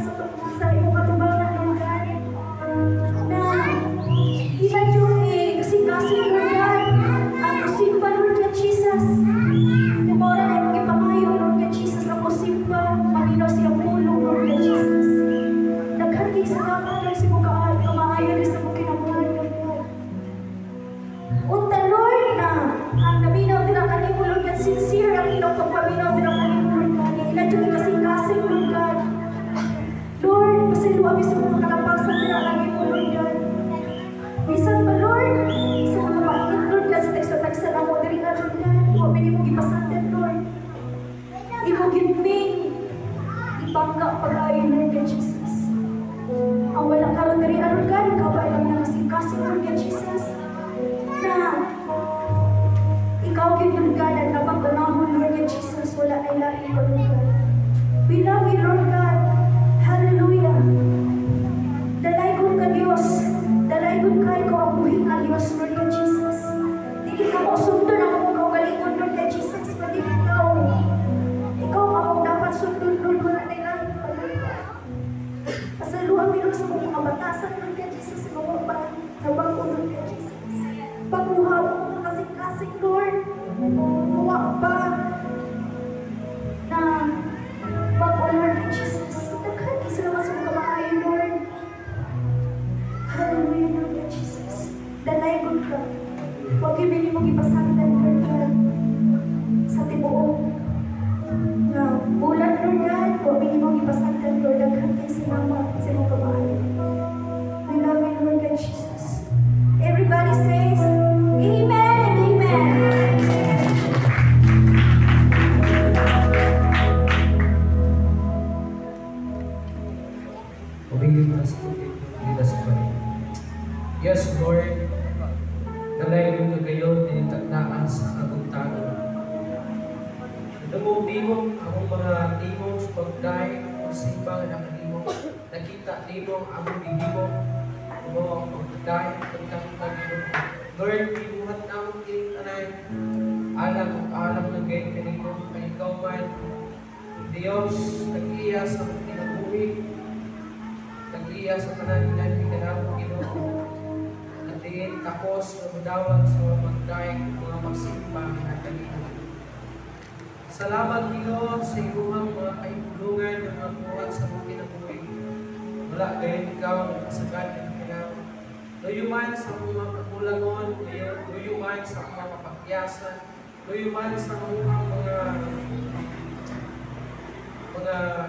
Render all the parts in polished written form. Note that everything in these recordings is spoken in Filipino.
ka sa iyong katubangan, Lord God, na inadyo kasing-kasing, Lord God, ang musimba, Lord God Jesus. Tumora na yung ipangayo, Lord God Jesus, ang musimba, maminaw siyang pulong, Lord God Jesus. Naghanggig sa naman, Lord, sa mong kamaayo, Lord, sa mong kinabuhan, Lord God. Unta, Lord, na ang naminaw nila kanimo, Lord God, sincere ang inyong pagpaminaw nila kanimo, Lord God. Inadyo kasing-kasing, Lord God. Lord, pasiluwa mi sa mga kalapasan nila kanimo, Lord God. Bisan pa, Lord, sa mga pangit, Lord God, sa tagsa-tagsa na mo, diri nga, Lord God. Huwag mo ipasatan, Lord. Imo ginping, ibangga pag-ayon, Lord God Jesus. Ang walang karon diri, Lord God, ikaw ba lang na kasing-kasing, Lord God Jesus, na ikaw kin, Lord God, ang napagbanahon, Lord God Jesus, wala na ilain, Lord God. We love you, Lord God. Hallelujah. Dalaygon ka, Diyos. Dalaygon ka, ikaw ang buhing na Diyos, Lord God Jesus. Dili ka mo sundon ang mong kaugalingon, Lord God Jesus, pati ikaw. Ikaw ang dapat sundon, Lord, wala na ilain, Lord God. Pasaluhan mi, Lord, sa mga batasan, Lord God Jesus, sa mga pagtabang ko, Lord God Jesus. Pagbuhaw mo mga kasing-kasing, Lord. Huwa pa na pag-o, Lord God Jesus. Naghanggig sa naman sa mga kamaayo, Lord. Hallelujah, Lord God Jesus. Dalaygon ka. Huwag ibili mong ipasangtan, Lord God, sa tibuong na bulan, Lord God. Huwag ibili mong ipasangtan, Lord. Naghanggig sa naman sa mga kamaayo. We love you, Lord God Jesus. Everybody says, Amen and Amen. Yes, Lord, dalaygon ka kayo tinitagdaan sa kagubtanan. Dumong-dimong ang mga timong sa pagday, pagsimbang na kanimo, nakita timong ang bibigong, mo ang pagday, pagkakagino. Lord, pinuhat na akong tinitanay, alam ng gayon kanimo, ay ikaw man, Diyos, nag-iya sa kinabuhi, nag-iya sa kananinan, ikanabong Ginoo. Natingin tapos na mudawag sa mga magdaig, mga magsimbang na kanina. Salamat, Ginoo, sa iyong mga kaibulungan ng mga buhat sa mga kinabuhi. Wala gayon ikaw ang kasagad ng kinabuhi. Luyuman sa mga kakulangon, luyuman sa mga kapakyasan, luyuman sa mga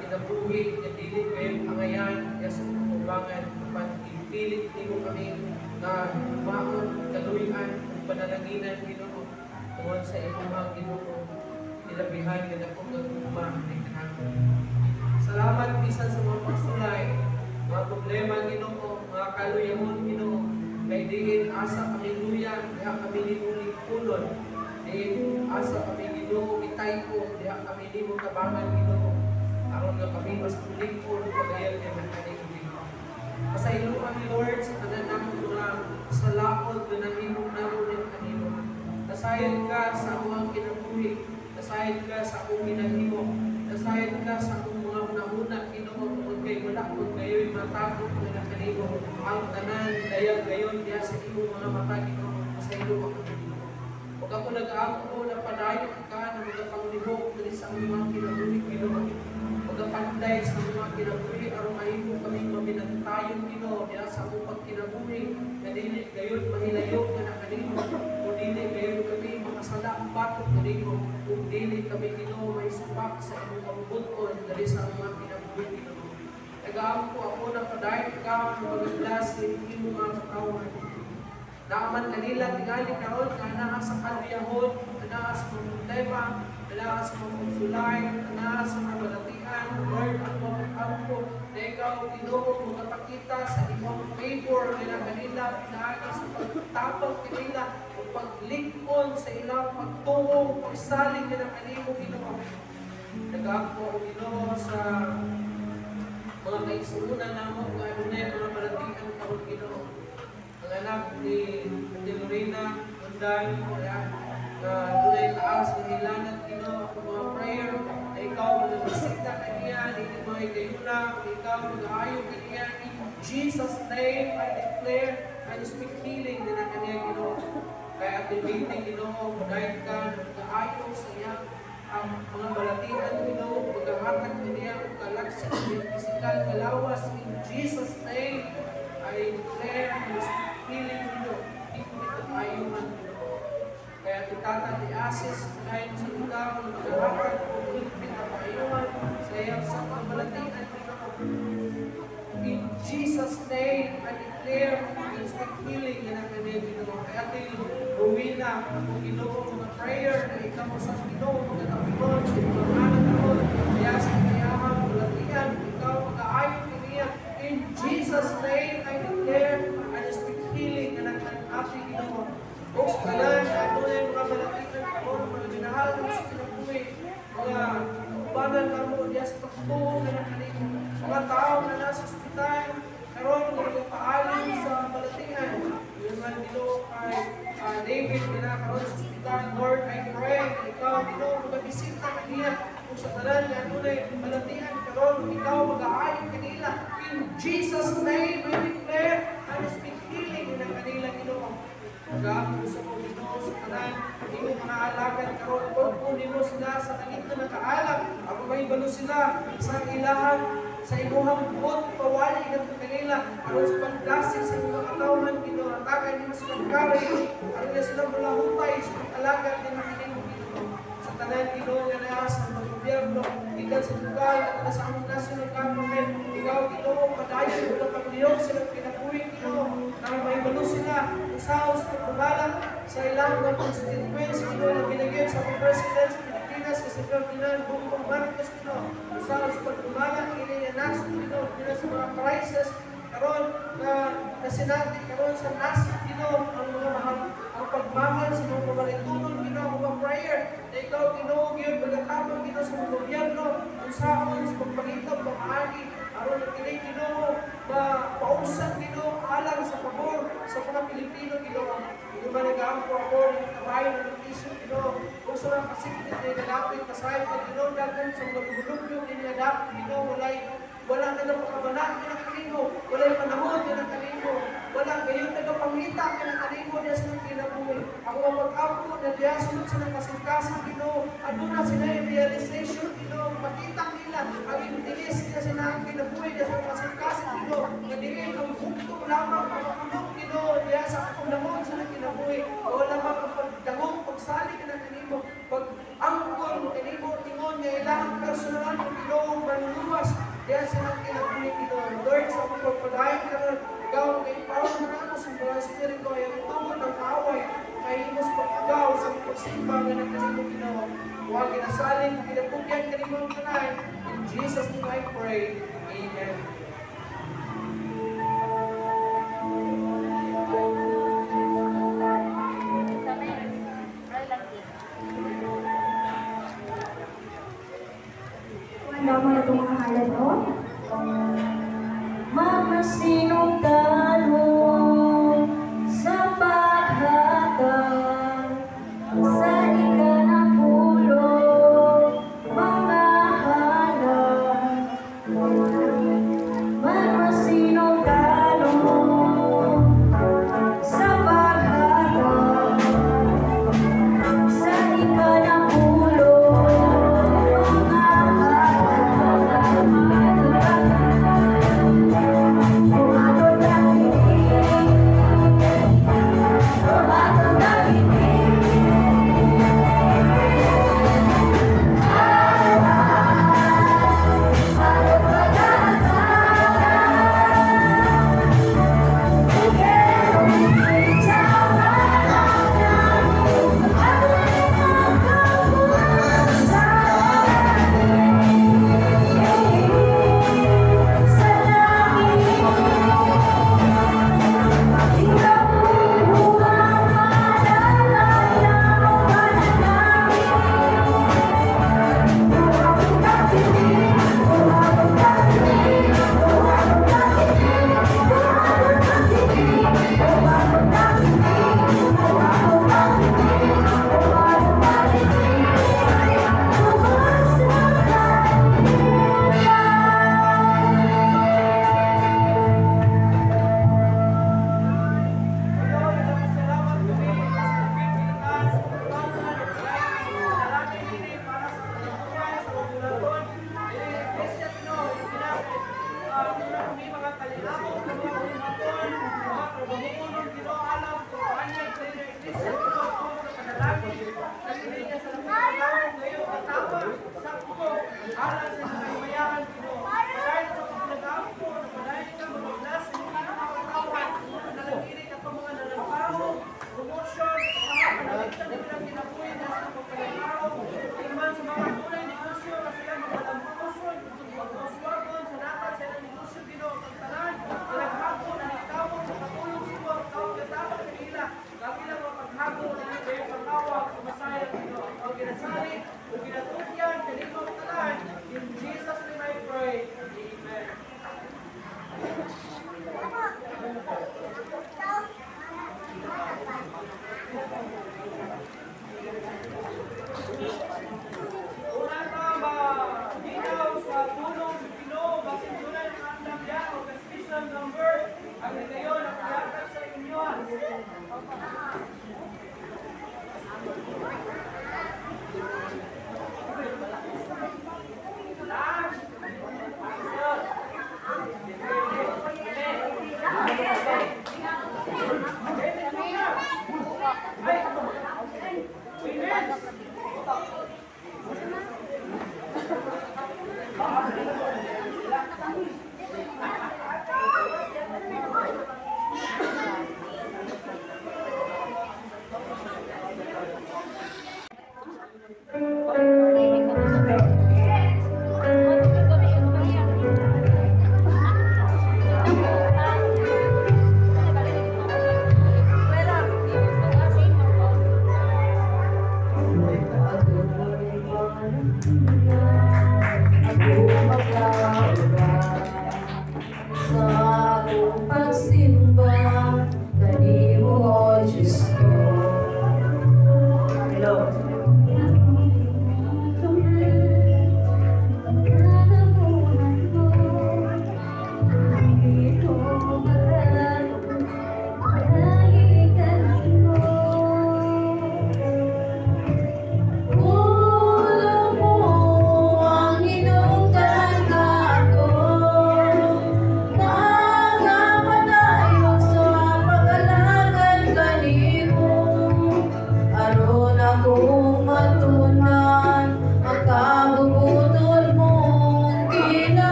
kinabuhi, na dili kayong pangayan, kaya sa kubangan, kapag ipilit mo kami na umaon, kaluyan, panalaginan, Ginoo, tungkol sa iyong mga Ginoo, nilabihan ka na kung nagumang ng kanako. Salamat bisan sa mga pagsulay, mga problema, Ginoo, mga kaluyahon, Ginoo, kay diin asa kami luya, diha kami limuling kulon, diin asa kami Ginoo, itay ko, diha kami limong kabangan, Ginoo, aron nga kami mas tulingkol, pagayan niya ng kanimo, Ginoo. Pasailuan ni Lord sa kananang mga salaot na nahimong namo ng kanimo. Nasayad ka sa akong kinabuhi, nasayad ka sa akong ginahimo, nasayad ka sa akong mga unahuna, Ginoo, kung kay wala, kung kayo'y matapot na kanimo, ang tanan, dayag gayon, diya sa iyong mga mata, Ginoo, pasailuan ko, Ginoo. Huwag ako nag-aako na padayon ka na magapanglihok dali sa mga kinabuhi, Ginoo. Pagkapanday sa mga kinabuhi, aron mahimo kami maminantayon, Ginoo, diya sa akong pagkinabuhi, na dili gayon mahilayok na kanimo, o dili gayon kami makasala batok kanimo, kung dili kami, Ginoo, may supak sa imong kabubuton dali sa mga kinabuhi, Ginoo. Nag-aako ako na padayon ka na magaglas sa imong mga katawan. Naaman kanila tingali karon na naa sa kaluyahon, naa sa mga problema, naa sa mga pagsulay, naa sa mga balatian, Lord, ang mga na ikaw, Ginoo, magpakita sa imong favor nila kanila, naa sa pagtapang kanila, o paglingkod sa ilang pagtuo, pagsaling nila kanimo, Ginoo. Nag-aako ako, Ginoo, sa mga kaigsuunan namo, kung ano na yung mga balatian karon, Ginoo. Ang anak ni Lorena, Undan, na tunay taas ng ilanat, Ginoo, ang mga prayer na ikaw na nagsita na niya, hindi mo ay kayo na ikaw mag-aayon kaniya. In Jesus' name, I declare, I speak healing din ang kaniya, Ginoo. Kaya activating, Ginoo, mag-ayon ka, mag-aayon sa iya, ang mga balatian, Ginoo, mag-ahatag kaniya, mag-alaksa, physical, kalawas. In Jesus' name, I declare, I speak healing, Ginoo. Hindi ko ito ayon man, Ginoo. Kaya itata di asis, ngayon sa ikaw, mag-ahatag, mag-ulpit ang paayuan, sa iyang sa pagbalatian, Ginoo. In Jesus' name, I declare, I speak healing in ang kanya, Ginoo. Kaya ating Rowena, Ginoo, mga prayer na ikaw sa Ginoo, mga tapilon, sa mga anak naon, kaya sa kayahang balatian, ikaw mag-aayon kaniya. In Jesus' name, I declare, I speak healing in ang ating Ginoo. O sa kalan, ano na yung mga balatian ko, mga minahal mo sa kinabuhi, mga ubanan na mo, diya sa pagtuon na ng kanino, mga tao na nasa ospital, karon nagpaalim sa balatian. Yun man Ginoo kay David kinakaroon sa ospital. Lord, I pray na ikaw Ginoo magabisita kaniya kung sa tanan nga dunay balatian karon ikaw mag-aayon kanila. In Jesus' name I declare and speak healing in ang kanila Ginoo. Gamo sa mo Ginoo sa tanan imo mga alagad karon pagpunin mo sila sa kanila nakaalam. Ako may balo sila sa ilahan sa imuhang bukod, pawali ng kanila, aron sa pagdasig sa imuhang katawhan, Ginoo, atakan nimo silang kaway, aron na silang malahutay sa alagad ng kanila, Ginoo. Sa tanan, Ginoo, nga naasa ng gobyerno, ikan sa lugar, at sa among national government, ikaw, Ginoo, padayon, walang pagliyog silang pinabuhi, Ginoo, na may balo sila, usaos, pagbabalak, sa ilang mga constituents, Ginoo, na binigyan sa mga president, kasi Ferdinand Bongbong Marcos Ginoo usaw sa pagdumalang iniyanas Ginoo nila sa mga crisis karon na nasinati karon sa nasib Ginoo ang mga mahal ang pagmahal sa mga kabalitunon Ginoo mga prayer na ikaw Ginoo gyud pagkatapos Ginoo sa mga gobyerno usaon sa pagpangitaw pamaagi aron kini Ginoo pausap Ginoo alang sa pabor sa mga Pilipino Ginoo ito ba nag-aampo ako ng kabayo ng isip Ginoo kung sa mga kasikit na inadapit kasahit na Ginoo dagan sa mga lubulubyo na inadapit Ginoo wala nagapakabanak ka ng kanino wala'y panahon ka ng kanino wala gayon nagapangita ka ng kanino diya sa ng kinabuhi ako ang mag-apo na diya sunod sa ng kasingkasan Ginoo ano na sila yung realization Ginoo makita nila ang intilis na sila ang kinabuhi diya sa kasingkasan Ginoo na diin ang bukto lamang pagkakulong Ginoo diya sa kakulamon sa ng kinabuhi o lamang ang pagdangong pagsali ka ng kanino pag-angkon kanino tingon niya ilang personalan ng Ginoo manluwas diya sa ng kinabuhi Ginoo Lord sa mga pagpadahin ka ron ikaw kay Paul na ako sa mga Espiritu ay ang tungod ng kaaway kay imos pag-agaw sa pagsimba nga ng kanino Ginoo huwag ginasalin kinapugyan kanino ang kanay in Jesus name I pray Amen. Naman na itong mga halad, no? Magmasinong talo sa paghatag sa ikanapulo mga halad. Magmasinong talo sa paghatag sa ikanapulo mga halad.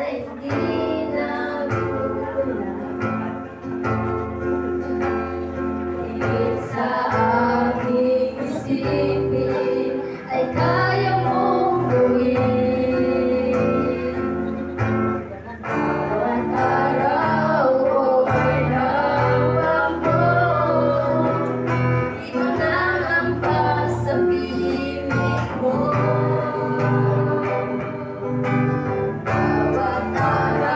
ay di nagugulat. Higit sa aking isipin ay kaya mong gawin. Bawat araw ko'y hawak mo, ikaw na ang pasabihin mo. Bawat araw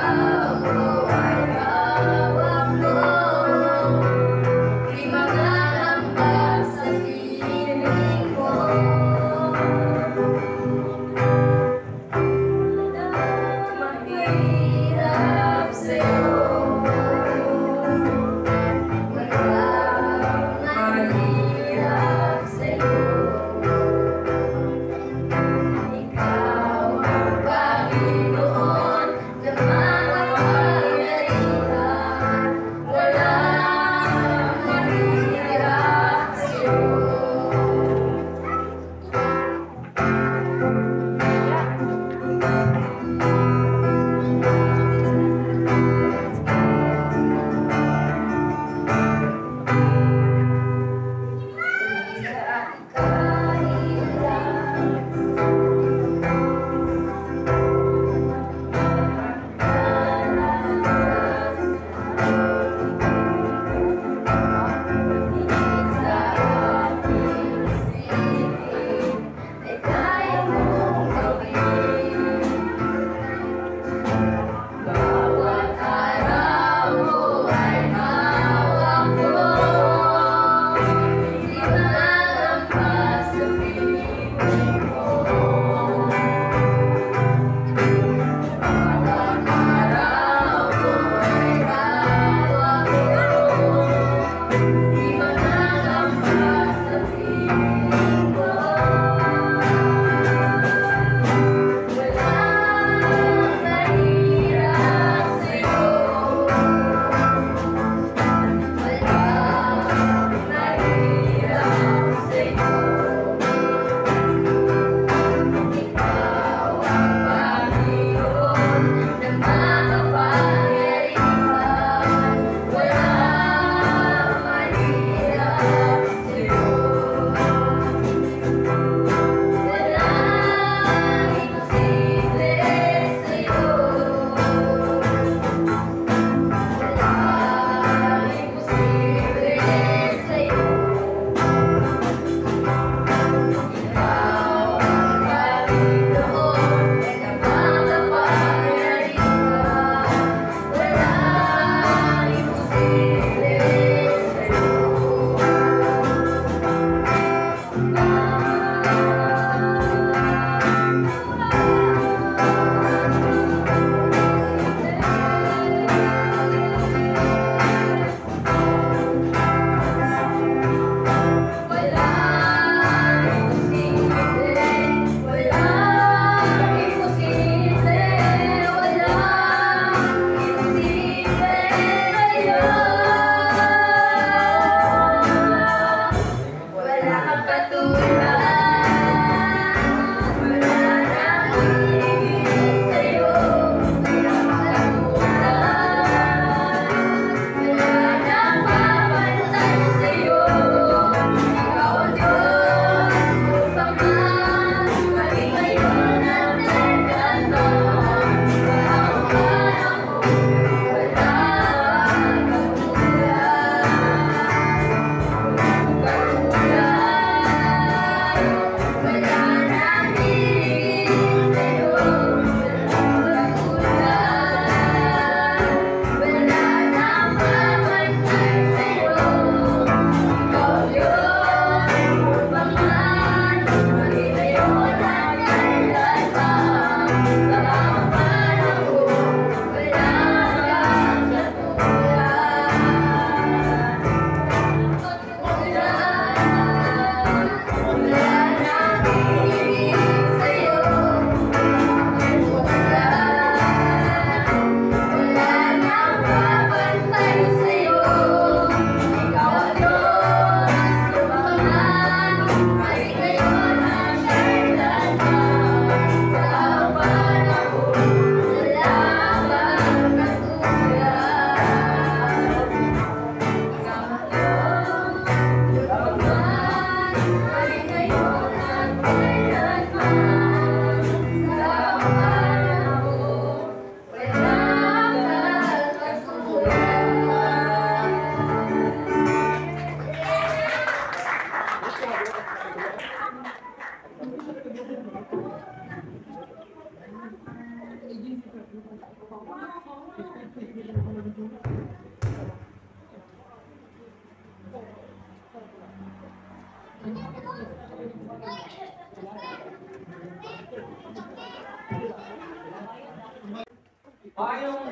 Mayong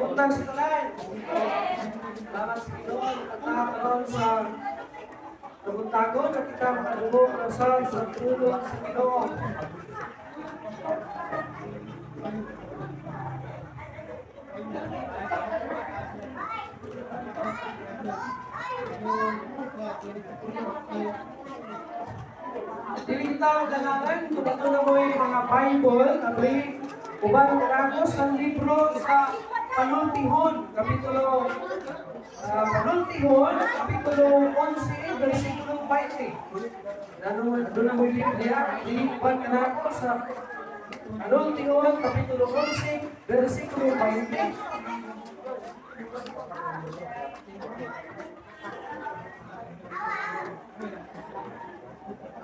buntag sa tanan. Salamat sa Ginoo at nakaroon sa kabuntagon na kita makadungog sa tulong sa Ginoo. Dili kita magdanagan kung ito na mo'y mga Bible, abri, uban karagos ang libro sa Panultihon, Kapitulo 11, versikulo 20. Doon na mo'y Biblia, uban karagos sa Panultihon, Kapitulo 11, versikulo 20.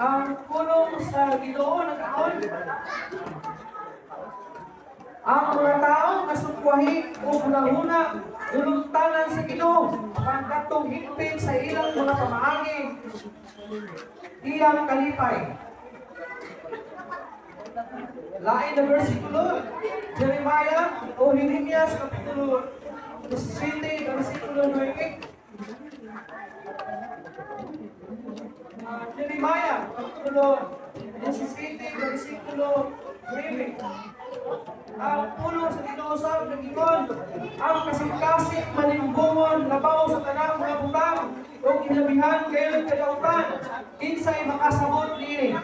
Ang pulong sa Ginoo nagkaon. Ang mga tao kasukwahi o hunahuna duluntanan sa Ginoo pagkatong higpit sa ilang mga pamaagi. Iyang kalipay. Lain na versikulo, Jeremiah o Jeremias Kapitulo 17, versikulo 9. Jeremiah, Kapitulo 17, versikulo 9. Ang pulo sa Ginoo nag-ingon, ang kasing-kasing malimbungon labaw sa tanang mga butang o kinabihan kayo kadautan, kinsay makasabot niini.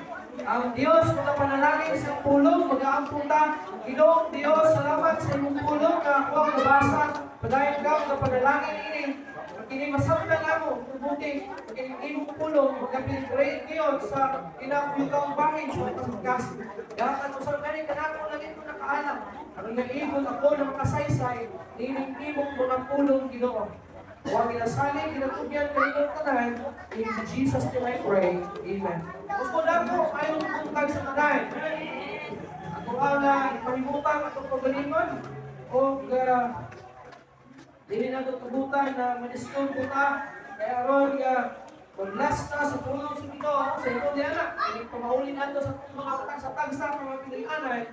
Ang Diyos mga panalangin sa pulong mag-aampunta, Ginoong Diyos, salamat sa imong pulong na ako ang nabasa, padayon ka mga panalangin ini. Kini masabtan ako, mabuti, kini imong pulong, magkapiligrade ngayon sa kinakuyukang bahin sa pagkakas. Dapat usap na rin kanako lang ito nakaalam. Ang nag-ibon ako ng makasaysay, nining imong mga pulong Ginoo. Huwag inasali, kinatugyan kayo tanan, in Jesus name I pray. Amen. Gusto lang po, ayaw buntag sa tanan. Ako ang pahimutang atong pagalingon, o dili na ito kabutan na maniskong puta, kaya ron mag-last na sa tulong sa Ginoo, sa ito niya na, hindi pamaulin nato sa mga tagsa-tagsa, mga Pilipinan,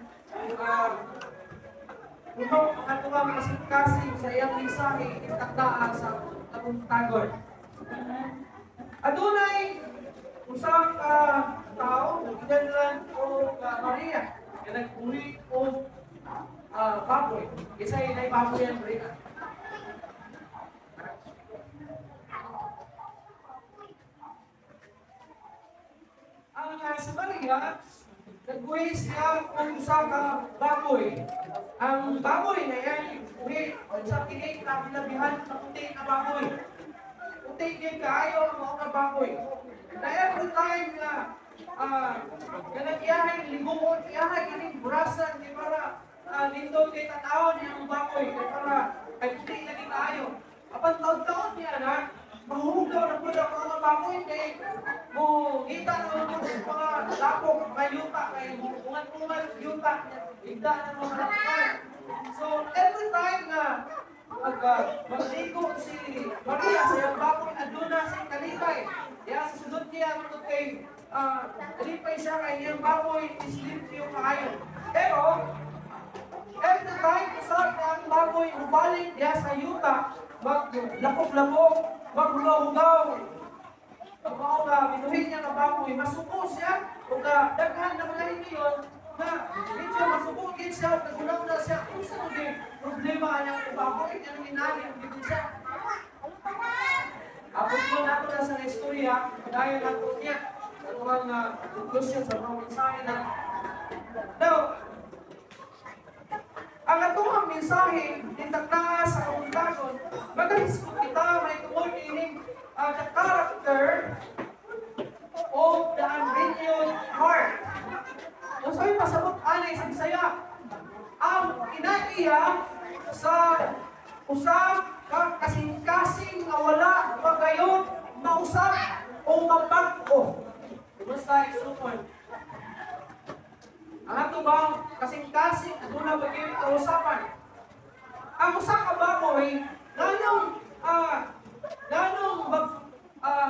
Puno ang mga kasing-kasing sa iyang mensahe itakdaan sa kabuntagon. Adunay usang tao, nagkinanlan o Maria, na nag-uri o baboy. Isa yun ay baboy ang Maria. Ang sa Maria, nag-uwi siya kung sa baboy. Ang baboy na yan, uwi sa kinig na pinabihan sa puti na baboy. Puti din kaayo ang mga baboy. Na every time na nag-iyahay, ligungon, iyahay, kinig, burasan, di para lindot kay tanaw niya ang baboy. Di para puti lagi kaayo. Apan taon-taon niya na, mahugaw na po ang mga baboy kay mo kita na mga lapok, mga yuta, kay bungan-bungan yuta, igda ng mga lapukan. So, every time na mag-ligo si Maria sa iyang baboy, aduna si kalipay. Kaya sa sunod niya, matod kay kalipay siya kay iyang baboy, islim yung kaayon. Pero, every time sa ang baboy, ubalik niya sa yuta, maglapok-lapok, maghugaw-hugaw. Ang mga binuhin niya ng baboy, masuko siya, o daghan na mga yun, na medyo masukugin siya, nagunaw na siya, kung saan yung problema niyang baboy, niya nang inalim, dito siya. Apos mo nato na sa istorya, dahil nato niya, ang mga conclusion sa mga mensahe na. Now, ang atong mensahe, nitakna sa kabuntagon, magalis kita, may tungkol ining the character of the unrenewed heart. Kung sa'yo pasabot anay sa Bisaya, ang inaiya sa usap kasing-kasing na wala pagayot mausap o mapag-o. Basta isupon. Ang ato bang kasing-kasing doon na bagay kausapan. ang usa ka baboy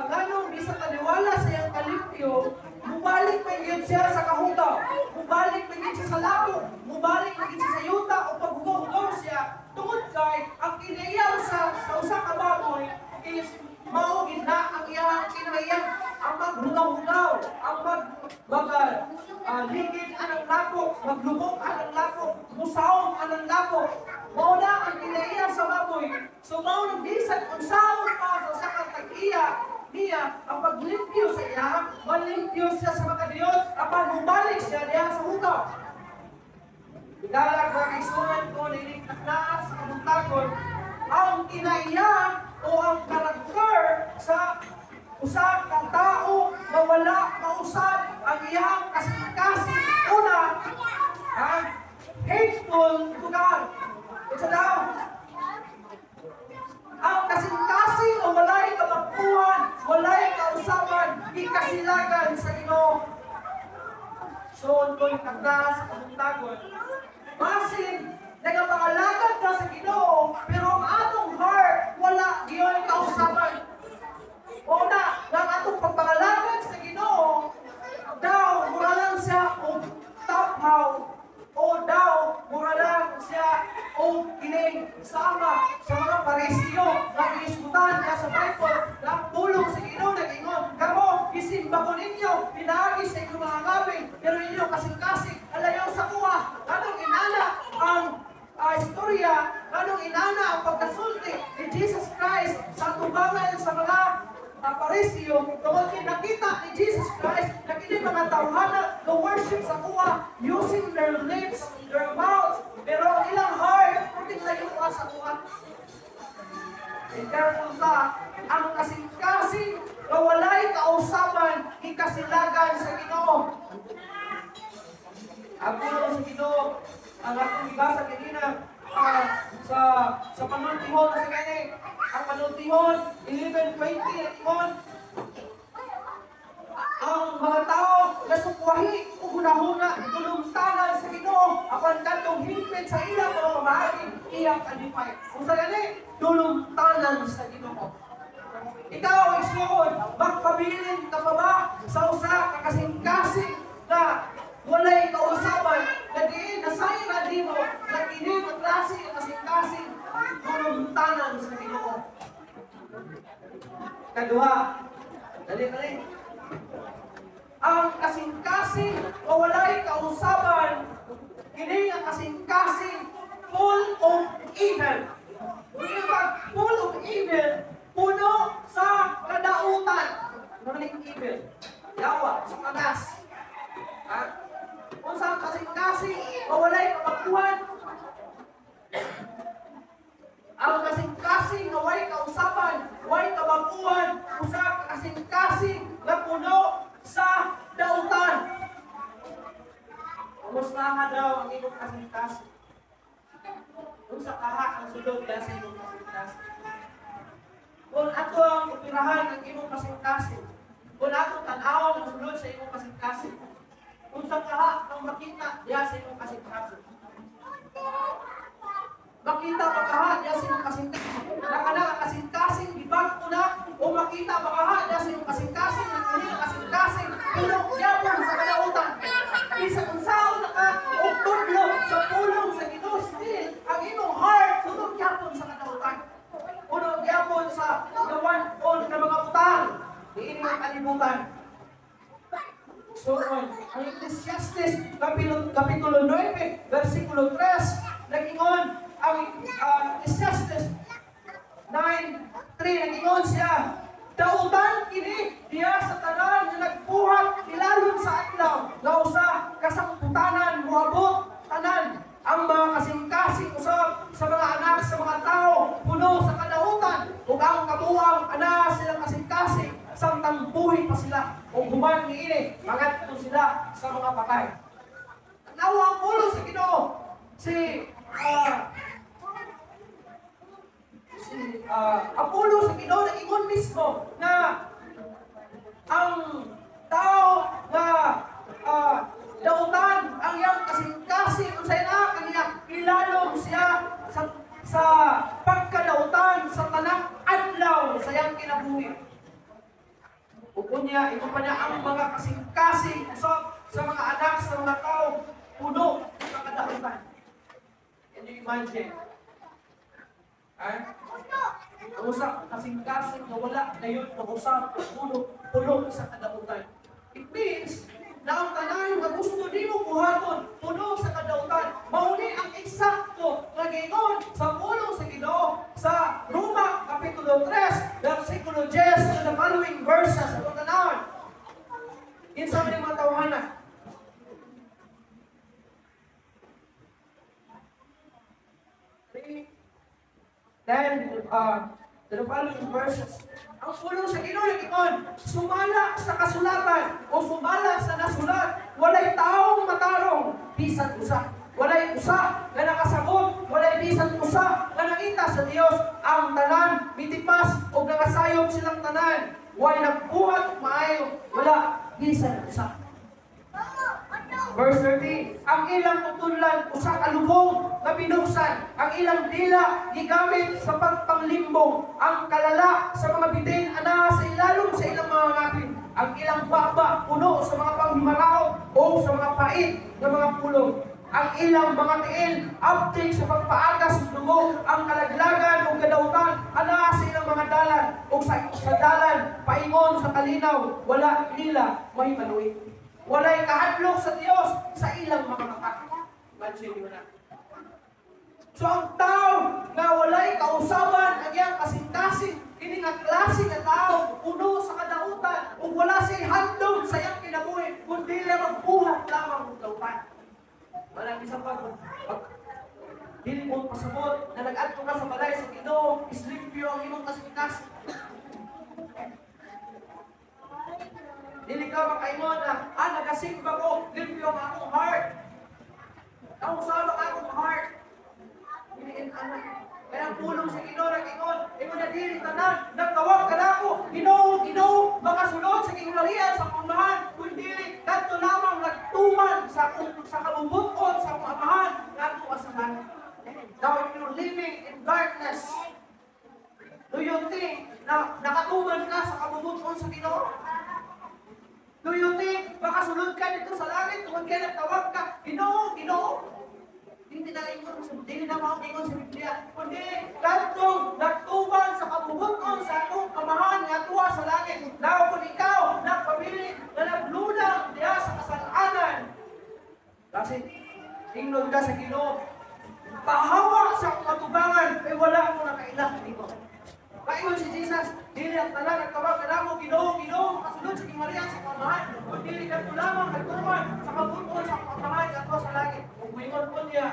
nganong bisa kaliwala sa iyang kalimpyo, mubalik pa yun siya sa kahugaw, mubalik pa yun siya sa labo, mubalik pa yun siya sa yuta o paghugaw siya, tungod kay ang kinayang sa usa ka baboy is maugid na ang iyang kinayang ang maghugaw-hugaw, ang ligid anang lapok, maglubog anang lapok, musaong anang lapok. Mao na ang kinaiya sa baboy. So mao nang bisan kung saan pa sa usa ka tag-iya niya ang paglimpyo sa iya, malimpyo siya sa mga Diyos, apan mubalik siya diha sa hugaw. Dalag mga kaisunan ko niliktak na sa kabuntagon, ang kinaiya o ang karakter sa usa ka tao na wala mausab ang iyang kasing-kasing. Una, hateful to God. Ito daw, ang kasing-kasing o walay kamagpuan, walay kausaban, ikasilagan sa Ginoo. So, doon kagda sa kabuntagon, masin, nagapangalagan ka sa Ginoo, pero ang atong heart, wala giyon kausaban. O na, ang atong pagpangalagan sa Ginoo, daw, mura lang siya o taphaw, o daw, mura lang siya o kining sama sa mga Parisiyo na iiskutan niya sa Bible, na tulong sa Ginoo nag-ingon, kamo, isimba ko ninyo, pinagi sa inyong mga ngawin, pero inyo kasing-kasing, alayaw sa kuha, anong inana ang istorya, anong inana ang pagkasulti ni Jesus Christ sa tubangan sa mga Parisiyo, tungkol nakita ni Jesus Christ na kini mga tawhana na worship sa kuha using their lips, their mouths, pero ang ilang heart, puting layo sa kuha. And careful ka, ang kasing-kasing na walay kausaban, ikasilagan sa Ginoo. Ako sa Ginoo, ang atong ibasa kanina, sa panultihon sa kanya, ang panultihon 11:20 ang mga tao nasukwahi o hunahuna tulungtanan sa Ginoo apan kadtong hingpit sa ilang mga pamahagi iyang kalipay. Kung sa gani tulungtanan sa Ginoo. Ikaw igsoon, magpabilin ka pa ba sa usa ka kasing-kasing na walay kausaban na diin nasayra dito na kini ang klase ng kasing-kasing tulungtanan sa Ginoo. Kadua, dali. Ang kasing-kasing o walay kausaban, kini ang kasing-kasing full of evil. Kini pag full of evil, puno sa kadautan. Maling evil. Yawa, sa kanas. Kung sa kasing-kasing o walay kapagpuan, ang kasing-kasing na way kausapan, way kabaguan, usa kasing-kasing na puno sa dautan. Kumustahan daw ang imong kasing-kasing. Kung sa kaha ang sulod sa imong kasing-kasing. Kung ato ang operahan ang imong kasing-kasing. Kung ato tan-awon ang sulod sa imong kasing-kasing. Kung sa kaha ang makita diya sa imong kasing-kasing. Makita makaha niya sa iyong kasing-kasing. Nakana ang kasing-kasing, ibang una, o makita makaha niya sa iyong kasing-kasing, nakuli ang kasing-kasing, tulong yapon sa kadautan. Isa kung saan o tudlo sa pulong sa Ginoo, still, ang iyong heart, tulong yapon sa kadautan. Tulong yapon sa gawan o na mga utang, diin ang kalibutan. So, ang Ecclesiastes, Kapitulo 9, versikulo 3, nag-ingon, ang Ecclesiastes 9:3 nag-ingon siya, dautan kini diya sa tanan nga nagbuhat ilalon sa adlaw nga usa kasamputanan moabot tanan ang mga kasing-kasing usab sa mga anak sa mga tao puno sa kadautan ug ang kabuang ana silang kasing-kasing samtang buhi pa sila ug human niini magadto sila sa mga patay. Nawa ang ulo sa Ginoo si Apollo sa Ginoo nag-ingon mismo na ang tao na dautan ang iyang kasing-kasing unsay na kaniya ilalom siya sa kinabuhi. Upunya, ito pa niya ang mga kasing-kasing usap sa mga anak, sa mga tao, puno sa kadahutan. Can you imagine? Ang usap, kasing-kasing na wala ngayon na usap, puno sa kadahutan. It means na ang tanan nga gusto nimo buhaton puno sa kadautan. Mauni ang eksakto nga giingon sa pulong sa Ginoo sa Roma kapitulo 3 versikulo 10 to the following verses sa tanawon. Kinsa man mga tawhanan? Then to the following verses. Ang pulong sa Ginoo nag-ingon, sumala sa kasulatan o sumala sa nasulat, walay taong matarong bisan usa. Walay usa nga nakasagot, walay bisan usa nga nakita sa Dios. Ang tanan mitipas o nakasayop silang tanan. Way nagbuhat maayo, wala bisan usa. Verse 13, ang ilang tutulan usa ka lubong nga binuksan, ang ilang dila gigamit sa pagpanglimbong, ang kalala sa mga bitin ana sa ilalom sa ilang mga ngapin, ang ilang baba puno sa mga panghimarao o sa mga pait ng mga pulong, ang ilang mga tiil abtik sa pagpaagas ng dugo, ang kalaglagan o kadautan ana sa ilang mga dalan o sa dalan paingon sa kalinaw, wala nila may manuwi. Walay kahadlok sa Dios sa ilang mga mata. Imagine mo na. So ang tao nga walay kausaban ang iyang kasing-kasing, kini nga klase nga tao puno sa kadautan ug wala siya handog sa iyang kinabuhi kundi lang buhat lamang ng dautan. Wala isa pa dili mo pasabot na nag-adto ka sa balay sa Ginoo, islimpyo ang imong kasing-kasing. Dili ka makaingon na, nagasimba ko, limpyo ang akong heart. Nausalo ang akong heart. Diliin anak. Kaya ang pulong sa Ginoo nag-ingon, ingon na dili tanan, nagtawag ka na ako, Ginoo, makasulod sa kinglarian sa pamahan, kung dili, kadto lamang nagtuman sa kabubuton sa pamahan, kadto kasalan. Now, if you're living in darkness, do you think na nakatuman ka sa kabubuton sa Ginoo? Do you think makasulod ka dito sa langit kung kaya nagtawag ka, Ginoo? Hindi na makaingon sa Biblia. Kundi, kadtong nagtuban sa kabubuton sa akong kamahan nga tuwa sa langit. Now, kung ikaw nagpamili na naglulang diya sa kasalanan, kasi ingnon ka sa Ginoo, pahawa sa katubangan, ay wala akong nakailang dito. Kaingon si Jesus, dili ang tanan nagtawag ka namo, Ginoo, kasulod sa Maria sa pamahan. Kung dili ka lamang nagtuman sa kabubuton sa pamahan nga tuwa sa langit. Kung ingon po niya,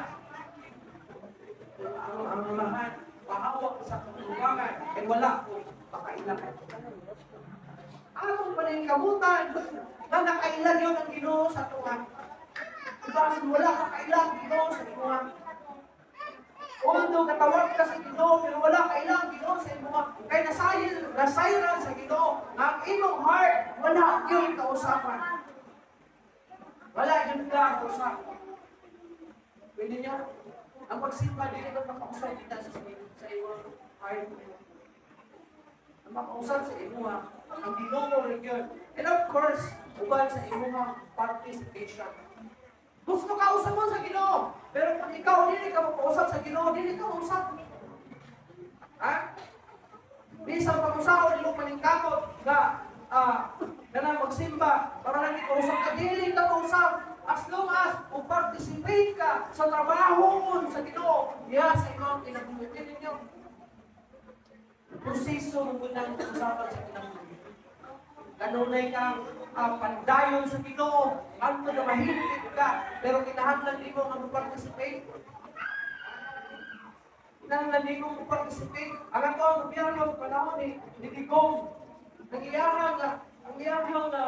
ang pamahan, pahawa sa katubangan, ay wala akong makailang. Anong paningkamutan na nakailan yun ang Ginoo sa tuwa? Bakit wala kakailang Ginoo sa tuwa? Although katawag ka sa Ginoo, pero wala kailang Ginoo sa imo. Kaya nasayran sa Ginoo, ang imong heart, wala yung kausapan. Wala yung kausapan. Pwede niyo, ang pagsimba, hindi ito makausap kita sa imong heart. Ang makausap sa imo, ang Ginoo rin yun. And of course, uban sa imong participation. Gusto ka usap mo sa Ginoo, pero kung ikaw dili ka makausap sa Ginoo, dili ka usap. Bisang pag-usap, di mo paningkamot na na magsimba para lang ikausap ka, dili ka mausap. As long as participate ka sa trabaho sa Ginoo, sa imong kinabuhi ninyo. Proseso mo nang usapan sa kinabuhi. Kanunay kang pandayon sa Ginoo, ang na mahigit ka, pero kinahanglan din mo nga mag-participate. Kinahanglan din mo mag-participate. Ang ato ang gobyerno sa panahon ni Digong, ang iyahang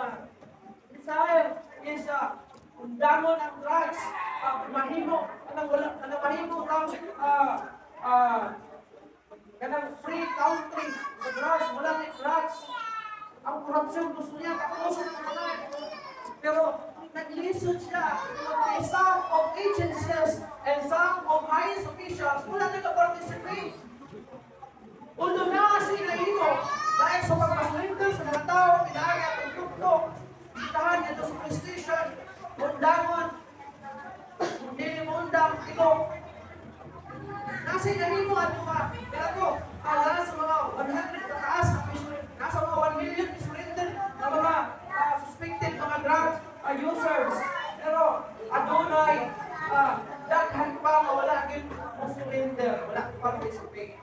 desire is undangon ang drugs, mahimo, mahimo kanang free country sa drugs, wala ni drugs. Ang korupsyon gusto niya, kapuso ng mga. Pero nag-listen siya kay some of agencies and some of highest officials, wala nag-participate. Although na sila ito, Dahil sa pagpasulindan sa mga tao, pinaagi at tugtog, itahan niya sa PlayStation, mundangon, hindi mo undang, ito. Nasa inahimo at mga, kaya ko, sa mga 100 na taas, nasa mga 1 million surrender na mga suspected mga drugs users. Pero, adunay, daghan pa wala yun mo surrender, wala ko participate.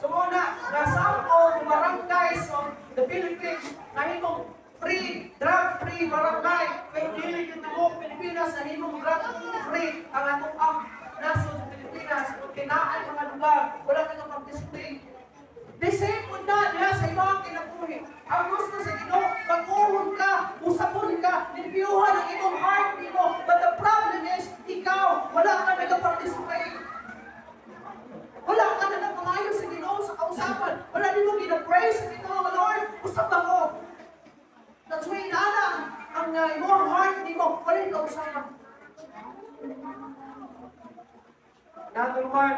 So muna, nasa ako barangays of the Philippines, nahimong free, drug-free barangay. Kaya dili yung tubok Pilipinas, nahimong drug-free ang atong nasod sa Pilipinas. Kinaan mga lugar, wala ka nang participate. The same po na niya sa ibang kinabuhi. Ang gusto sa Ginoo, pag-uhon ka, usapon ka, nilipiyuhan ang imong heart mo. But the problem is, ikaw, wala ka nag-participate. Wala ka na nagpangayon sa Ginoo sa kausapan. Wala din mo gina-pray sa Ginoo, Lord, usap ako. That's why inaana ang imong heart mo, wala yung kausapan. Another one,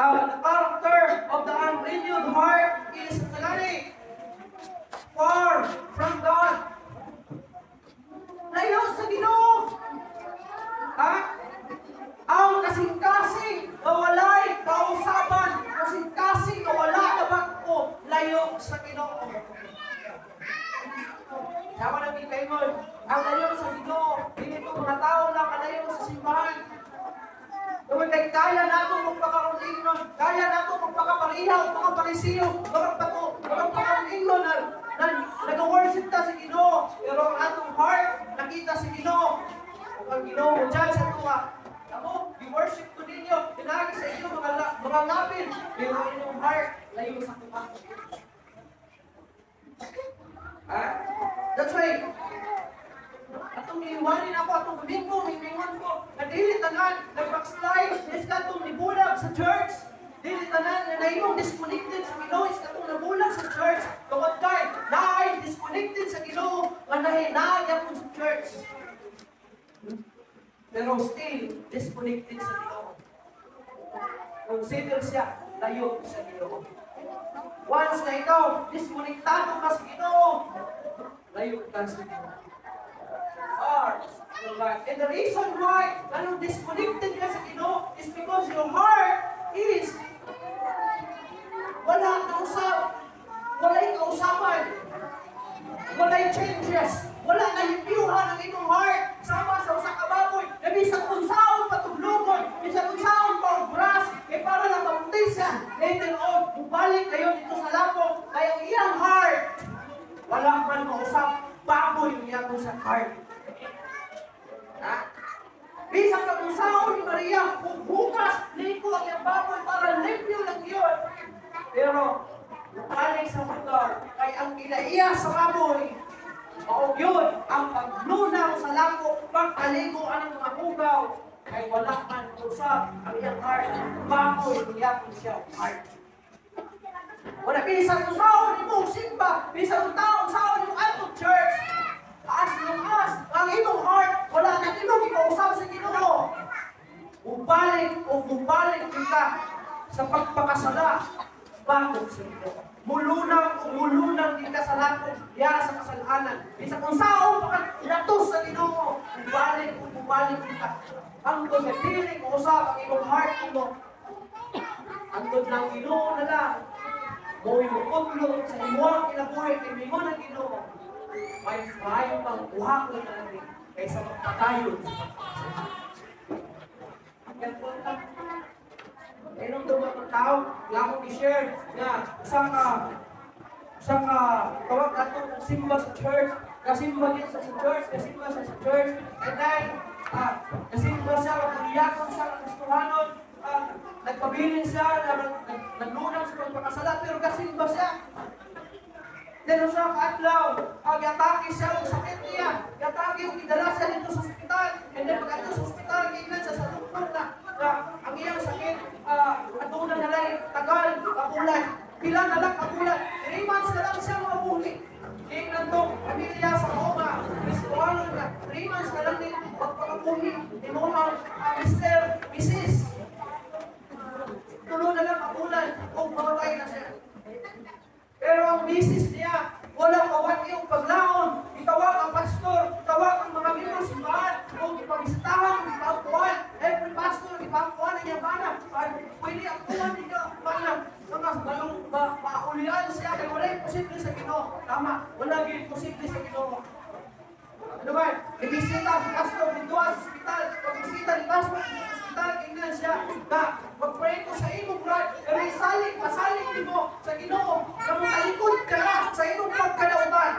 the character of the unrenewed heart is far from God. Layo sa Ginoo. Ang kasing-kasing na walay kausapan, kasing-kasing na wala na bangko, layo sa Ginoo. Sama namin kayo, ang layo sa Ginoo, hindi ito mga tao lang kalayo sa simbahan. Kung kaya nato magpakaroon kaya nato magpakaparihaw, mga parisiyo, mga pakaroon na nag-worship ta sa Ginoo, pero ang atong heart, nakita sa Ginoo. Ang Ginoo mo dyan sa tuwa. Ako, i-worship ko ninyo, pinagi sa inyo mga lapin, pero ang inyong heart, layo sa tuwa. That's why, atong iiwanin ako, atong gabingko, mingon ko, na dili tanan, nag-backslide, is katong nibulag sa church, dili tanan, na naimong disconnected sa Ginoo, is katong nabulag sa church, tungod kay, naay disconnected sa Ginoo, nga nahinay ako sa church. Pero still, disconnected sa Ginoo. Consider siya, layo sa Ginoo. Once na ikaw, disconnectado ka sa Ginoo, layo ka sa Ginoo. And the reason why disconnected ka sa Ginoo is because your heart is wala kausap, walay kausapan, walay changes, wala na limpiyuhan ang inyong heart sama sa usa ka baboy na bisag unsaon patuglugon, bisag unsaon paubras, para lang mabutisan. Later on, bubalik kayo dito sa lapo, kaya ang iyang heart wala man mausap, baboy niya ko sa heart. Bisang kabusaon ni Maria, kung bukas, liko ang iyang baboy para limpyo lang yun. Pero, balik sa motor, kay ang kinaiya sa baboy, o yun, ang paglunaw sa lako, pagkaligo ang mga bugaw, ay wala man usap ang iyang heart, baboy niya kung siya heart. Wala, bisang usaon ni mong simba, bisang usaon ni mong atong church, as long as ang imong heart wala na imong ikausap sa Ginoo, bubalik kita sa pagpakasala bago sa Ginoo. Mulunan kita sa lato diya sa kasalanan. Bisag kung sao paglatos sa Ginoo, bubalik kita. Ang dili mo usap ang imong heart mo. Antod lang Ginoo na lang. Mo'y mukutlog sa imong kinabuhi kay mingon ang Ginoo. May maayong pang uha ko na natin kaysa magpatayon sa pagkakasala. Yan po lang. Mayroong doon mga tao, lang i-share na isang tawag natin ng simba sa church, kasimba din sa church, kasimba sa church, and then, kasimba siya, magpuliyakon siya, kagustuhanon, nagpabilin siya, naglunang sa pagkakasala, pero kasimba siya. Pero sa kaadlaw, yatake siya ang sakit niya, yatake yung idala siya dito sa ospital, and then pag sa ospital, gignan siya sa doktor na ang iyang sakit, atuna na lang, tagal, kapulan, pila na lang kapulan, 3 months na lang siya mabuhi. Gignan to, pamilya sa Roma, Kristoano na, 3 months na lang din, magpakabuhi, inuhang Mr. Mrs. Tulo na lang kapulan, kung mamatay na siya. niya bana. Pwede ang tuwan niya bana. Mga balong maulian siya kay wala imposible sa Ginoo. Tama, wala gyud imposible sa Ginoo. Ano ba? Ibisita si pastor dito sa ospital. Pagbisita ni pastor sa ospital, tingnan siya na mag-pray ko sa imong Lord. Pero masalig ni mo sa Ginoo. Na mutalikod ka na sa imong pagkalautan.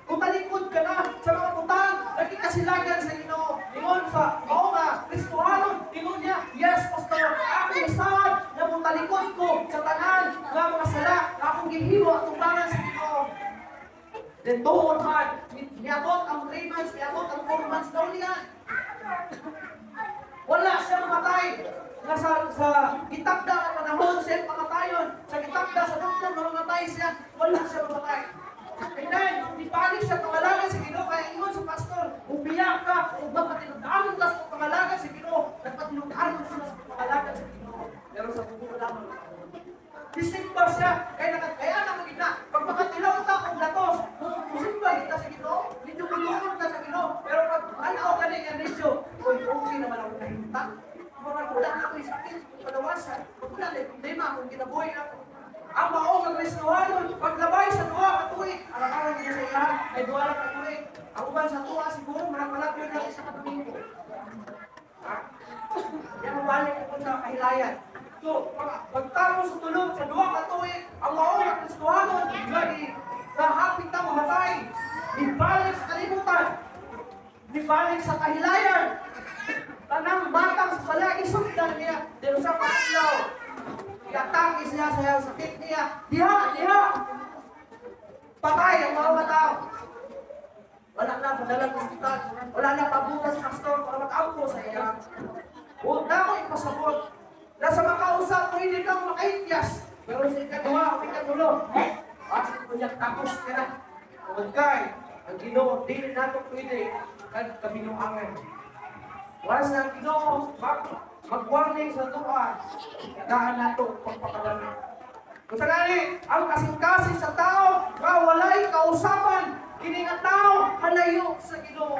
Mutalikod ka na sa mga butang. Nagkikasilagan sa Ginoo. Ingon sa nga, Kristohanon. Ingon niya, yes, pastor. Ako isaan na mutalikod ko sa tanan nga mga sala. Akong gihiro at tumbangan sa Ginoo. Then doon man, niabot ang 3 months, niabot ang 4 months daw niya. Wala siyang matay. Nga sa gitakda ang panahon siya pamatayon. Sa gitakda sa doktor na mamatay siya, wala siya mamatay. And then, ipalik siya pangalagan sa Ginoo. Kaya ingon sa pastor, ubiyak ka, o magpatinagdaanan ka sa pangalagan sa Ginoo. Nagpatinagdaanan sila sa pangalagan sa Ginoo. Pero sa buong lamang. Disimba siya, kaya na magigna. Pag makatilaw ka kung datos, kung disimba kita sa Ginoo, medyo bulungan ka sa Ginoo. Pero pag ano ka na yan, medyo, okay naman ako nahinta. Wala na ako isakit, palawasan. Wala na yung problema kung ginabuhay ako. Ang maong ang Kristohanon, paglabay sa duha katuig, araw-araw niya sa iya, ay duha lang katuig. Ang uban sa tuwa, siguro, malap yun lang isa katuig ko. Yan ang balik ko sa kahilayan. So, pagtapos sa tulog sa duha katuig, ang maong ang Kristohanon, nahapit na mamatay, ibalik sa kalimutan, ibalik sa kahilayan, tanang batang sa palagi sundan niya, pero sa pasilaw, iatake siya sa sakit niya, diha, patay ang mga tao. Wala na padalang hospital, wala na pabukas pastor para mag-ampo sa iya. Huwag na ako ipasabot. Nasa makausap mo, hindi kang makaityas. Pero sa ikaduha, ikadulo, pasok ko dyan, tapos ka na. Huwag kay, ang Ginoo, di nato pwede, at kabinuangan. Once na ang Ginoo, mag-warning sa tuwa, daan nato pagpakalamit. Kung sakali, ang kasing-kasing sa tao, walay kausapan, kini nga tao, halayo sa Ginoo.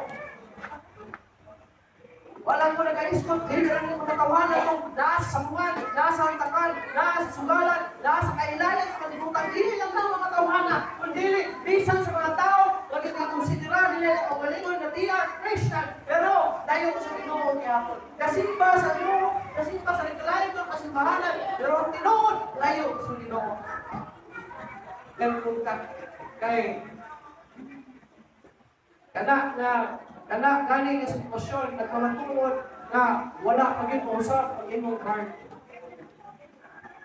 Walang mo nag-aiskot, hindi lang yung matatawanan kung nasa samuan, nasa hantakan, nasa sugalan, nasa kailayan, sa kalimutan, hindi lang ng mga tawanan, kundi bisan sa mga tao, lagi na konsidera nila yung pagalingon na diya, Christian, pero tayo ko sa Ginoo niya. Kasimba sa Ginoo, kasimba sa nagkalayan ko, kasimbahanan, pero ang tinood, layo sa Ginoo. Ganun ka, kay Kana gani nga sitwasyon at malatuod na wala pagin usap pag imong heart.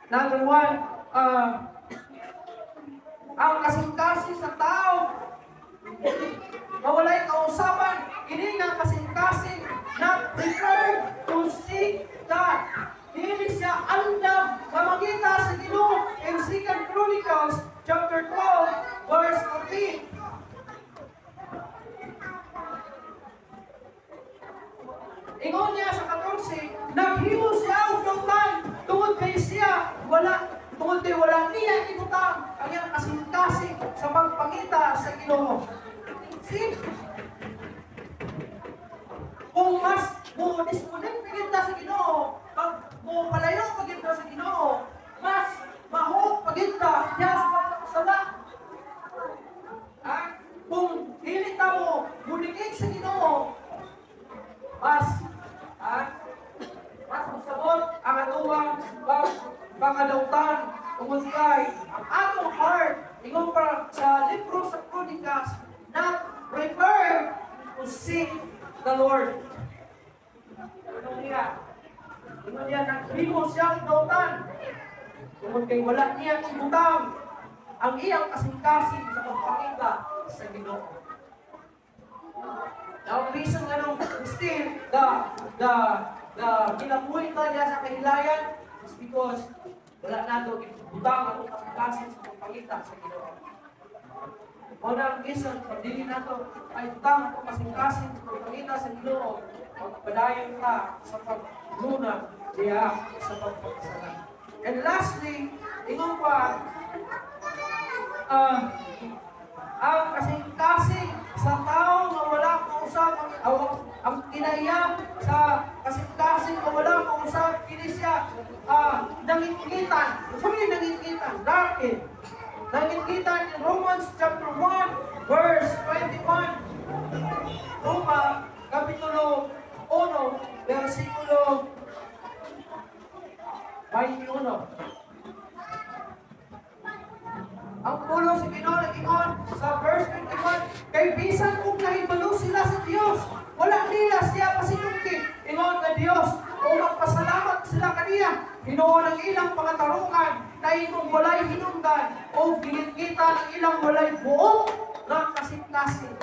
Number 1, ang kasing-kasing sa tao mawalay kausapan, ini nga kasing-kasing na prepared to seek God. Dili siya andam na makita sa Ginoo in 2 Chronicles chapter 12 verse 14. Ingon niya sa 14, naghimo siya og dautan tungod kay siya tungod kay wala niya ibutang ang iyang kasing-kasing sa pagpangita sa Ginoo. See? Kung mas mo disconnect pagita sa Ginoo, pag mo palayo pagita sa Ginoo, mas mahok pagita diya sa pagkasala. Kung dili ta mo munikig sa Ginoo, mas magsabot ang atuwang pagkadautan tungod kay ang atong heart ingon pa sa libro sa Chronicles na prepare to seek the Lord. Ingon niya naghimo siyang dautan tungod kay wala niya ibutang ang iyang kasing-kasing sa pagpakita sa Ginoo. Now, the reason nga nung still, the kinabuhi ka niya sa kahilayan is because wala na ito ibutang ang kasing-kasing sa pagpakita sa Ginoo. Una ang reason, pag dili na ito ay ibutang ang kasing-kasing sa pagpakita sa Ginoo, magpadayon ka sa pagluna diya sa pagpakasala. And lastly, ingon pa, ang kasing-kasing sa tao na wala usab ang kinaiya sa kasing-kasing o wala mo usab kini siya nangingitan. Sabi nangingitan, dahil nangingitan in Romans chapter 1 verse 21. Roma kapitulo 1 versikulo 21. Ang pulo sa Ginoo nag-ingon sa verse 21, kay bisan kung nahibalo sila sa Dios, wala nila siya pasinungkit. Ingon nga Dios, o magpasalamat sila kaniya. Hinuon ang ilang pangatarungan na imong walay hinungdan o gilingkita ang ilang walay buok na kasing-kasing.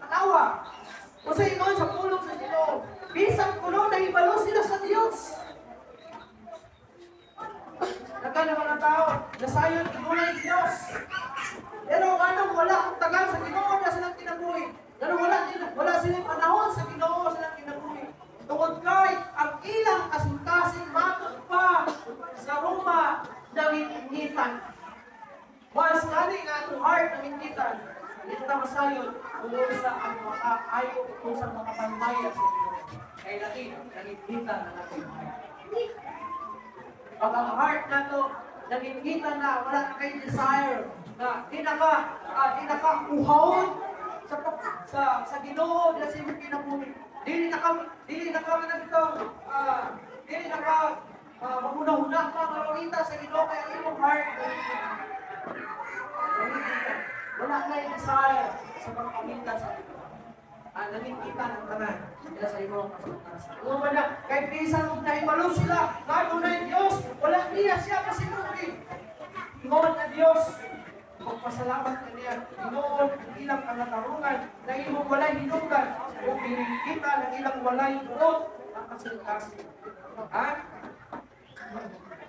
Tanawa, kung sa ingon sa pulong sa Ginoo, bisan kuno nahibalo sila sa Dios. Nagana mga tao, nasayon igulay Diyos. Pero anong wala ang tagal sa Ginoo na silang kinabuhi. Pero wala silang panahon sa Ginoo silang kinabuhi. Tungod kay ang ilang kasing-kasing matod pa sa Roma nangingitan. Mas kani nga itong heart nangingitan. Dito na masayon, kung sa ang makaayo kung sa makapanmaya sa Ginoo. Kaya lagi, nangingitan na natin heart. Pag ang heart na to, nangingitan na, wala na kayong desire, na di naka uhawon sa Ginoo na siya kinabuhi. Dili naka mahuna-huna pa marorita sa Ginoo kaya imong heart. Wala na yung desire sa pagpamita sa Ginoo. Nangingitan ang tanan nila sa imong kasuktasan. Ano ba na? Kahit bisan kung nahibalo sila, bago na yung Diyos, wala niya siya pasinunod. Ingon na Diyos, magpasalamat ka niya. Ingon ang ilang kanatarungan na imong walay hinungdan o binigkita ng ilang walay buot ang kasing-kasing. Ha?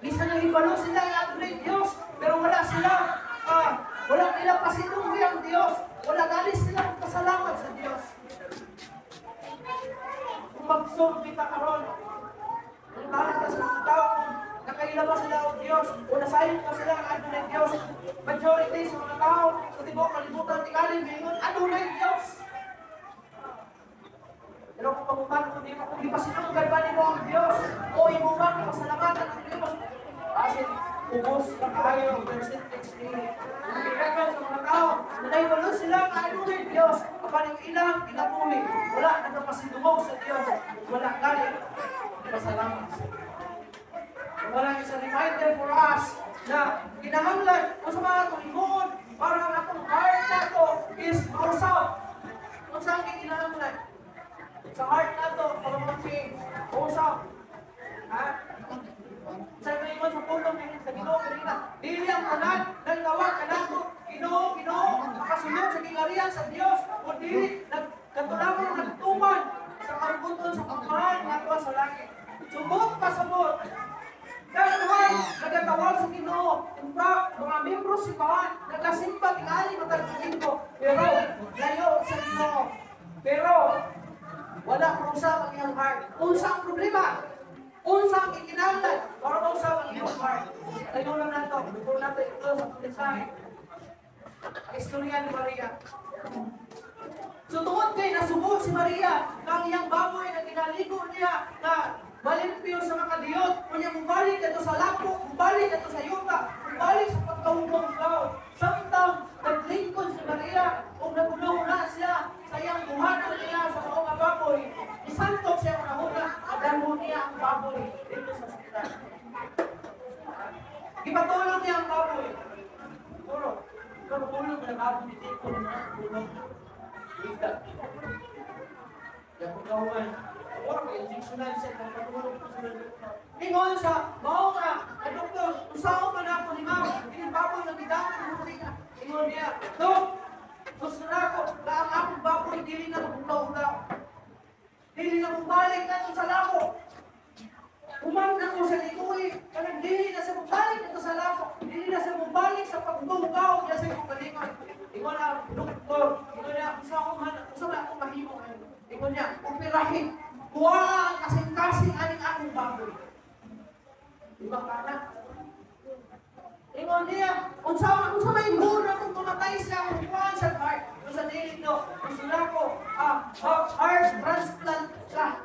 Bisan nahibalo sila ang Diyos, pero wala nilang pasinunod ang Diyos. Wala galis silang pasalamat sa Diyos. Kung mag-zoom kita karon, nagtahan ka sa mga tao, nakailabas sila ang Diyos, o nasayon pa sila ang ano ng Diyos. Majority sa mga tao, sa tibok, kalimutan, tingalin, ngayon, ano ng Diyos? Pero kung pamutan, kung di pa sinunggan ba nila ang Diyos, o imuman, pasalamatan ang Diyos, kasi ubos na kaayo ang percentage ni Bibigyan sa mga tao, nahibalo sila ang ano ng Diyos, kapaling ilang kinabuhi, wala nagpapasidumog sa Diyos, wala galit, pasalamat sa Diyos. Wala isang reminder for us na kinahanglan o sa mga tulingon para ang atong heart na to is mausap. Kung saan kinahanglan? Sa heart na to, para mag-usap. Ha? Sa mga sa pulong sa Ginoo kanina, dili ang tanan ng tawag kanako Ginoo makasulod sa gingarihan sa Dios o dili nagkatulawon nagtuman sa kabuton sa pagmahal nga sa langit. Subot pasabot. Dahil nagatawag sa Ginoo, in fact, mga membro simbahan naglasimba tingali matagpuin ko, pero layo sa Ginoo. Pero wala kung sa ang iyang heart. Unsa ang problema? Unsa ang ikinahanglan para mausap ang iyong heart. Ayun lang nato, before natin ito sa mensahe. Ang istorya ni Maria. So tungod kay nasubo si Maria ng iyang baboy na ginaligo niya na malimpyo sa makadiyot, kung niya mubalik ito sa lapo, mubalik ito sa yuta, mubalik sa pagkahubong-gaw. Samtang naglingkod si Maria kung nagulong na siya sa iyang buhaton niya sa mga baboy, isantok siya mga huna, adalho niya ang baboy dito sa sakita. Ipatulog niya ang baboy. Puro, tulog na baboy dito na tulog. Ika. Kaya kung kahuman, or injectionan siya ng patulog sa doktor. Ingon sa mao nga, doktor, usaw man ako ni ma'am, ini baboy na bidangan mo rin. Ingon niya, Dok, gusto na ako, na ang akong baboy dili na magulaw-ulaw. Dili na bumalik na sa lako. Umang na ko sa likuwi, kanang dili na sa bumalik na sa lako. Dili na sa bumalik sa pagbugaw niya sa iyong kalingon. Ingon na, doktor, ingon niya, usaw na ako mahimo. Ingon niya, upirahin. Kuha ang kasing-kasing aning akong baboy. Diba ka na? Ingon niya, unsa may muna kung mamatay siya, kuhaan sa heart. Unsa dili do gusto nako heart transplant ka.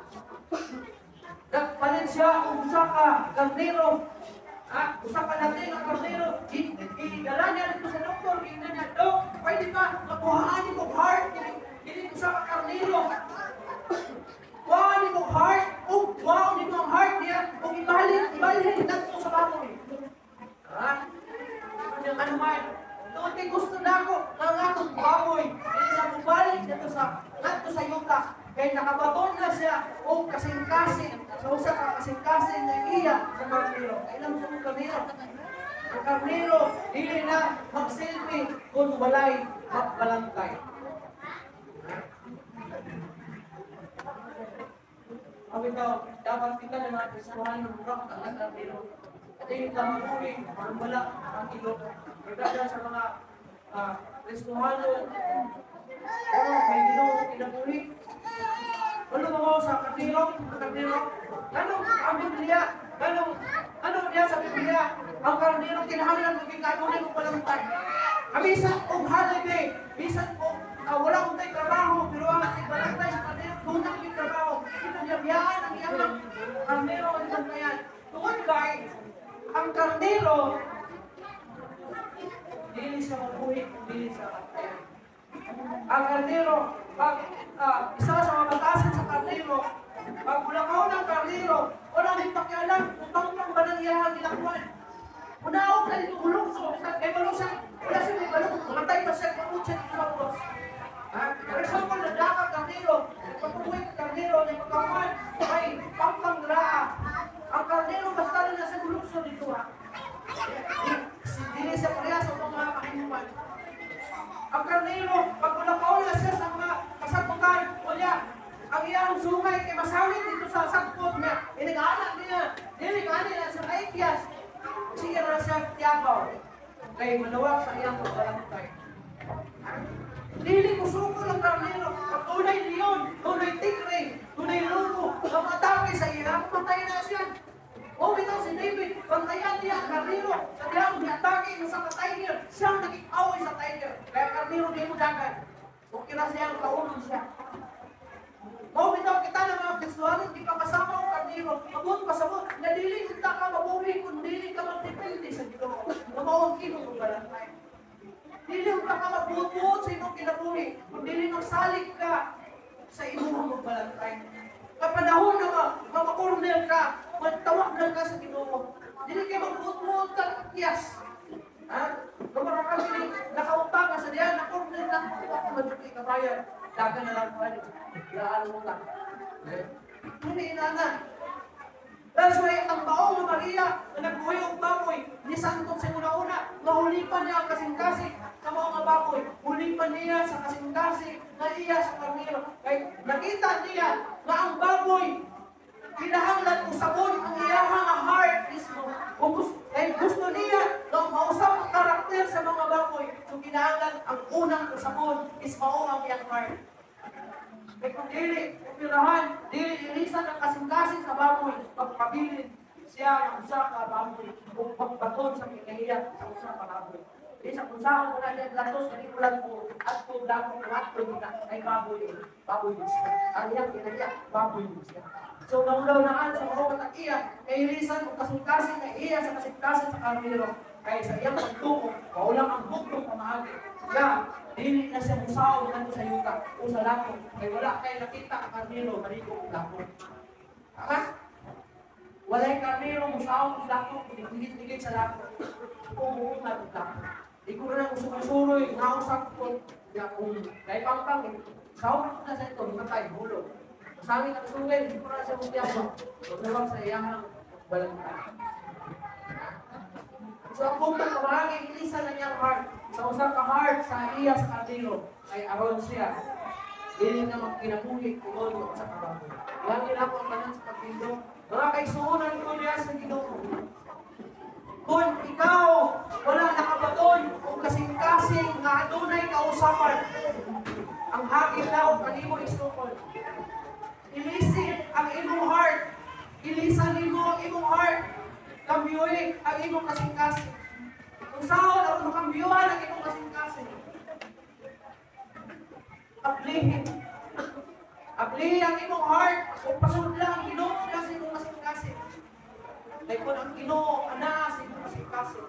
Nagpalit siya og usa ka karnero. Usa ka natin ang karnero. Idala niya dito sa doktor, ingnan niya, "Dok, pwede ba makuhaan ko heart? Dili usa ka karnero." Wow, ni mo heart. Wow, ni mo heart niya. Kung ibalhin nato sa baboy. Ano man. Noon gusto na ako ng akong baboy. Hindi na mabalik nato sa yuta. Kaya nakabaton na siya o kasing-kasing. So sa kasing-kasing na iya sa karnero. Kailan mo sa karnero? Ang karnero, hindi na magsilbi kung walay magbalantay. Ang ito, dapat kita na mga Kristuhan ng rock ang karnero. At yung tamuri, wala ang ilog. Kaya sa mga Kristuhano, may ilog, kinapuli. Ano mo sa karnero? Ganong ang Biblia? Ganong niya sa Biblia? Ang karnero, kinahanglan maging kanunay mo palang tayo. Bisan kung holiday, bisan kung wala kong tayo trabaho, pero ang ibalantay sa karnero, tunang yung trabaho. Ito niya biyaan ang iyang karnero ang isang kayan. Tungkol kay, ang karnero, dili sa mabuhi, dili sa katayan. Ang karnero, pag isa sa mga batasan sa karnero, pag bulakaw ng karnero, wala din pakialam, utang-utang ba ng iyahang ilakwan. Unaog na dito ulungso, may malusan, wala siya may balong, matay pa siya, mamut siya dito sa ulos. For example, nagdaka karnero, pagpupuwi ka karnero, na pagkakuan, may pampang raa. Ang karnero, basta rin nasa ulungso dito ha. Dili sa parehas sa mga kahinuman. Ang karnero, pag ulakaw na siya sa mga kasagpukan, wala, ang iyang sungay kay masawit dito sa sagpot niya, inag-aanak niya, dili ka niya sa Aikias, siya na siya tiyabaw, kay malawak sa iyang pagbalantay. Dili ko suko ng karnero, pag tunay leon, tunay tigre, tunay lobo, mamatake sa iya, matay na siya. O bitaw si David, pantayan niya ang karnero, sa diyang niatake sa tiger, siyang naging-away sa tiger, kaya karnero di mo dagan. Kung kina siyang kaunong siya. O bitaw kita ng mga Kristuhan, hindi ka kasama ang karnero, abot pasabot, nadili kita ka mabuhi, kung dili ka magdepende sa Ginoo, namawang kinong magbalantay. Dili ka magbuot sa imong kinabuhi, kung dili magsalig ka sa imong magbalantay. Kapanahon na makorner ka, magtawag na ka sa Ginoo. Dili kayo magbuot-buot ka ng kiyas. Kung makakabili, nakautang ka sa diyan, nakorner na, magbuot ka bayan. Dagan na lang pa rin. Laan mo lang. Hindi inana. That's why ang baong na Maria na nagbuhay ang baboy ni Santo sa una-una, mahulipan niya ang kasing-kasing sa mga baboy. Hulipan niya sa kasing-kasing na iya sa karnero. Kaya nakita niya na ang baboy kinahanglan usabon ang iyahang heart mismo. Kaya gusto niya na mausap ang karakter sa mga baboy. So kinahanglan ang unang usabon is maong ang iyang heart. Kaya kung dili, upirahan, dili ilisan ang kasing-kasing sa baboy, pagpabilin siya ang usa ka baboy, kung pagbaton sa kinahiya sa usa ka baboy. Di sa kung saan ko na niya latos, kanikulan ko, at kung dako ng ato nila, ay baboy din siya. Ang iyang kinahiya, baboy din siya. So, naulaw-naan sa mga katakiya, kay ilisan kung kasing-kasing na iya sa kasing-kasing sa karnero, kaya sa iyang pagtuko, maulang ang buklong pamahagi. Kaya, dili na siya musaw na sa yuta o sa lako. Kaya wala kayo nakita ang karnero, marigo ang lako. Wala yung karnero, musaw ang lako, higit-higit sa lako. Umuungan ang lako. Di ko na usuroy, nausap ko. Kaya pang-pang, sawag ko na sa ito, matay, hulog. Masangin ang sungay, di ko na siya mutiyama. Huwag na lang sa iyahang balantay. So ang buntong pamahagi, ilisan na niyang heart. Sa usang ka-heart, sa iya sa karnero, ay aron siya. Dili na magkinabuhi, kumon yung sa kababoy. Yan nila po ang manan sa pagbindo. Mga kaigsuunan ko niya sa Ginoo. Kung ikaw, wala nakabaton, kung kasing-kasing, nga adunay kausapan, ang hagin na o kanimo isukol. Ilisin ang imong heart. Ilisan nimo ang imong heart. Kambiyoy ang imong kasing-kasing. Kung saan ang makambiyuhan ang imong kasing-kasing. ablihin. Ablihin ang imong heart. Kung pasod lang, Ginoo lang sa imong kasing-kasing. Dahil kung ang Ginoo, ana sa imong kasing-kasing.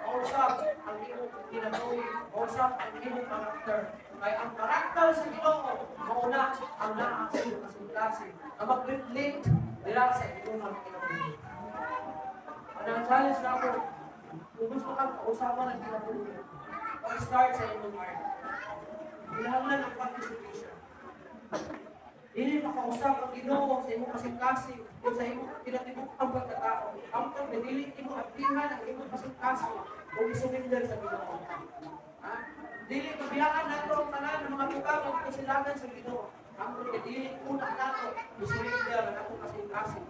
Mausap ang imong kinabuhi. Mausap ang imong karakter. Kaya ang karakter sa Ginoo, mauna ang naa sa imong kasing-kasing. Na mag-reflect nila sa imong kinabuhi. Ang challenge na ako, kung gusto kang kausapan ng kinabuhi, start sa imong heart. Kailangan ng participation. Dili makausap ang Ginoo sa imong kasing-kasing kung sa imong kinatibuk ang pagkatao. Ang pagdili imong aplihan ang imong kasing-kasing kung isumindar sa Ginoo. Ha? Dili kabiyaan nato ang tanan ng mga bukang ng kasilagan sa Ginoo. Ang pagdili una nato isumindar ang akong kasing-kasing.